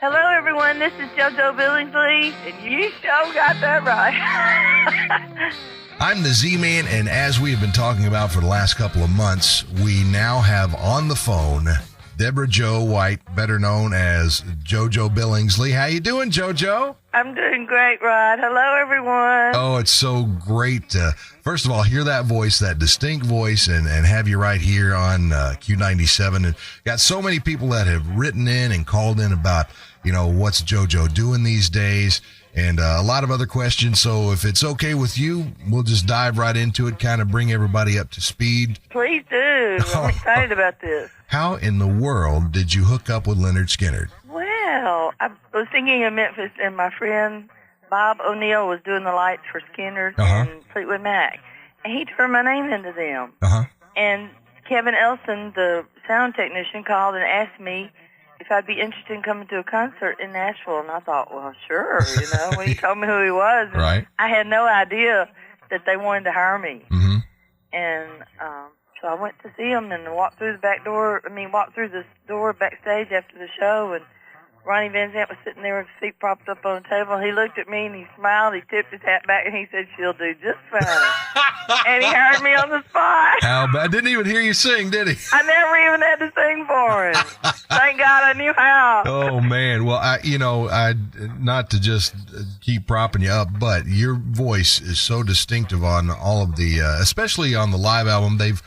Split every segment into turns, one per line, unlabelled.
Hello, everyone. This is Jo Jo Billingsley, and you sure got that right.
I'm the Z-Man, and as we have been talking about for the last couple of months, we now have on the phone Deborah Jo White, better known as Jo Jo Billingsley. How you doing, JoJo?
I'm doing great, Rod. Hello, everyone.
Oh, it's so great to, first of all, hear that voice, that distinct voice, and have you right here on Q97. And got so many people that have written in and called in about, what's JoJo doing these days, and a lot of other questions. So if it's okay with you, we'll just dive right into it, kind of bring everybody up to speed.
Please do. I'm excited about this.
How in the world did you hook up with Leonard Skinner?
Well, I was thinking in Memphis, and my friend Bob O'Neill was doing the lights for Skinner and Fleetwood Mac, and he turned my name into them. And Kevin Elson, the sound technician, called and asked me if I'd be interested in coming to a concert in Nashville, and I thought, well, sure, when he told me who he was.
Right.
I had no idea that they wanted to hire me. And so I went to see him and walked through the door backstage after the show, and Ronnie Van Zant was sitting there with his feet propped up on the table. He looked at me and he smiled. He tipped his hat back and he said, "She'll do just fine." And he hired me on the spot.
How bad? I didn't even hear you sing, did he?
I never even had to sing for him. Thank God I knew how.
Oh man. Well, I not to just keep propping you up, but your voice is so distinctive on all of the, especially on the live album. They've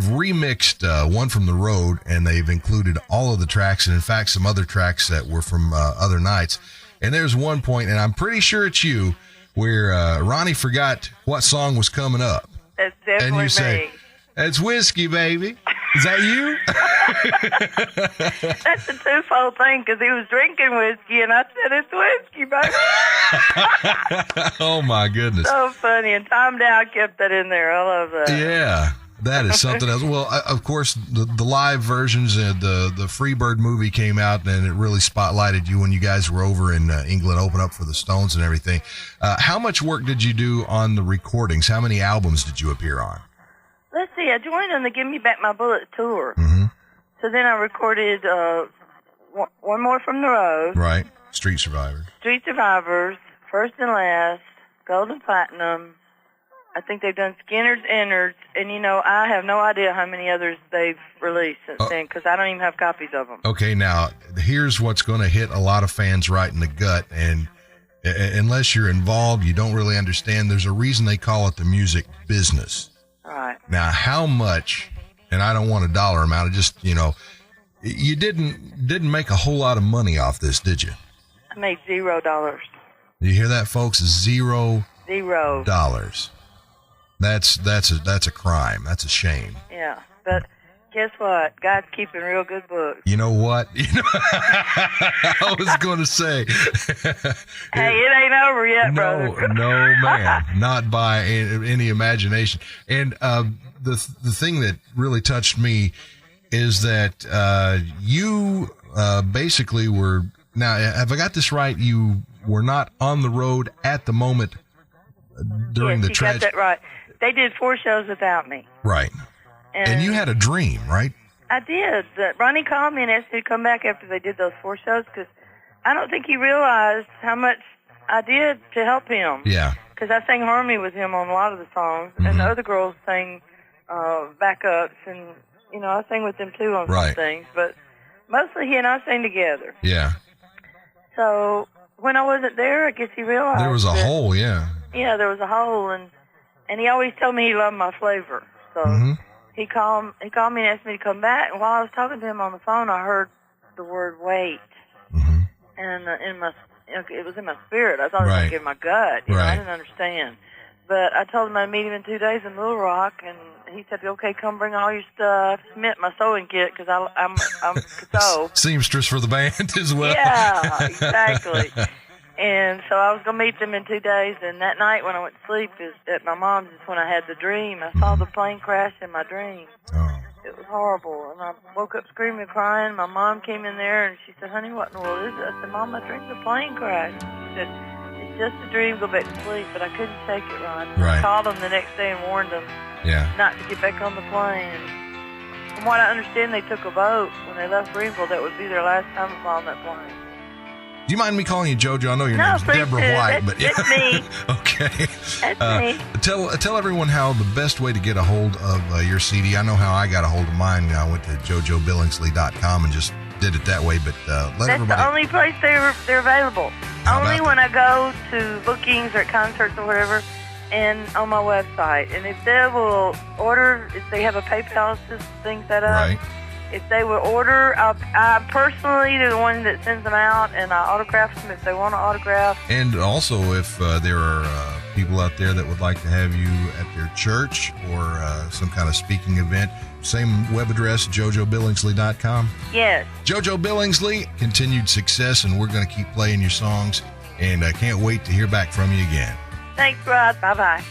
remixed One from the Road, and they've included all of the tracks, and in fact some other tracks that were from other nights. And there's one point, and I'm pretty sure it's you, where Ronnie forgot what song was coming up.
That's definitely
and you
me.
say, "It's whiskey, baby." Is that you?
That's a twofold thing, because he was drinking whiskey, and I said, "It's whiskey, baby."
Oh my goodness.
So funny. And Tom Dow kept that in there. I love that.
Yeah. That is something else. Well, of course, the live versions, the Freebird movie came out, and it really spotlighted you when you guys were over in England, open up for the Stones and everything. How much work did you do on the recordings? How many albums did you appear on?
Let's see. I joined on the Give Me Back My Bullet tour. So then I recorded one more from the road.
Right. Street Survivors.
Street Survivors, First and Last, Gold and Platinum. I think they've done Skinner's Innards, and I have no idea how many others they've released since then, because I don't even have copies of them. Okay, now, here's what's going to hit a lot of fans right in the gut, and unless you're involved, you don't really understand. There's a reason they call it the music business. All right.
Now, how much, and I don't want a dollar amount, just, you didn't make a whole lot of money off this, did you?
I made $0.
You hear that, folks? $0. That's a crime. That's a shame.
Yeah, but guess what? God's keeping real good books.
You know what? I was going to say.
Hey, it ain't over yet, brother.
No, man, not by any imagination. And the thing that really touched me is that you basically were. Now, have I got this right? You were not on the road at the moment during the tragedy.
Got that right. They did 4 shows without me.
Right. And you had a dream, right?
I did. Ronnie called me and asked me to come back after they did those 4 shows, because I don't think he realized how much I did to help him. Yeah. Because I sang harmony with him on a lot of the songs, and the other girls sang backups, and, I sang with them too on some things, but mostly he and I sang together. Yeah. So when I wasn't there, I guess he realized
there was a hole, yeah.
Yeah, there was a hole, and he always told me he loved my flavor. So he called me and asked me to come back. And while I was talking to him on the phone, I heard the word "wait," and it was in my spirit. I thought it was in my gut. I didn't understand, but I told him I'd meet him in 2 days in Little Rock, and he said, "Okay, come bring all your stuff." Submit my sewing kit, because I'm sew.
Seamstress for the band as well.
Yeah, exactly. And so I was going to meet them in 2 days, and that night when I went to sleep at my mom's is when I had the dream. I saw the plane crash in my dream. Oh. It was horrible, and I woke up screaming and crying. My mom came in there, and she said, "Honey, what in the world is it?" I said, "Mom, I dreamed the plane crashed." She said, "It's just a dream, go back to sleep," but I couldn't take it, Ron. I called them the next day and warned them not to get back on the plane. From what I understand, they took a vote when they left Greenville that would be their last time on that plane.
Do you mind me calling you JoJo? I know your
No,
name's
please
Deborah
do.
White,
That's me.
Okay.
That's me.
Tell everyone how the best way to get a hold of your CD. I know how I got a hold of mine. I went to JoJoBillingsley.com and just did it that way. But
That's
everybody.
the only place they're available.
How
Only
about
when I go to bookings or concerts or whatever, and on my website. And if they will order, if they have a PayPal thing set up,
Right.
if they will order, I personally the one that sends them out, and I autograph them if they want to autograph.
And also, if there are people out there that would like to have you at their church or some kind of speaking event, same web address, JoJoBillingsley.com.
Yes.
JoJo Billingsley, continued success, and we're going to keep playing your songs, and I can't wait to hear back from you again.
Thanks, Rod. Bye-bye.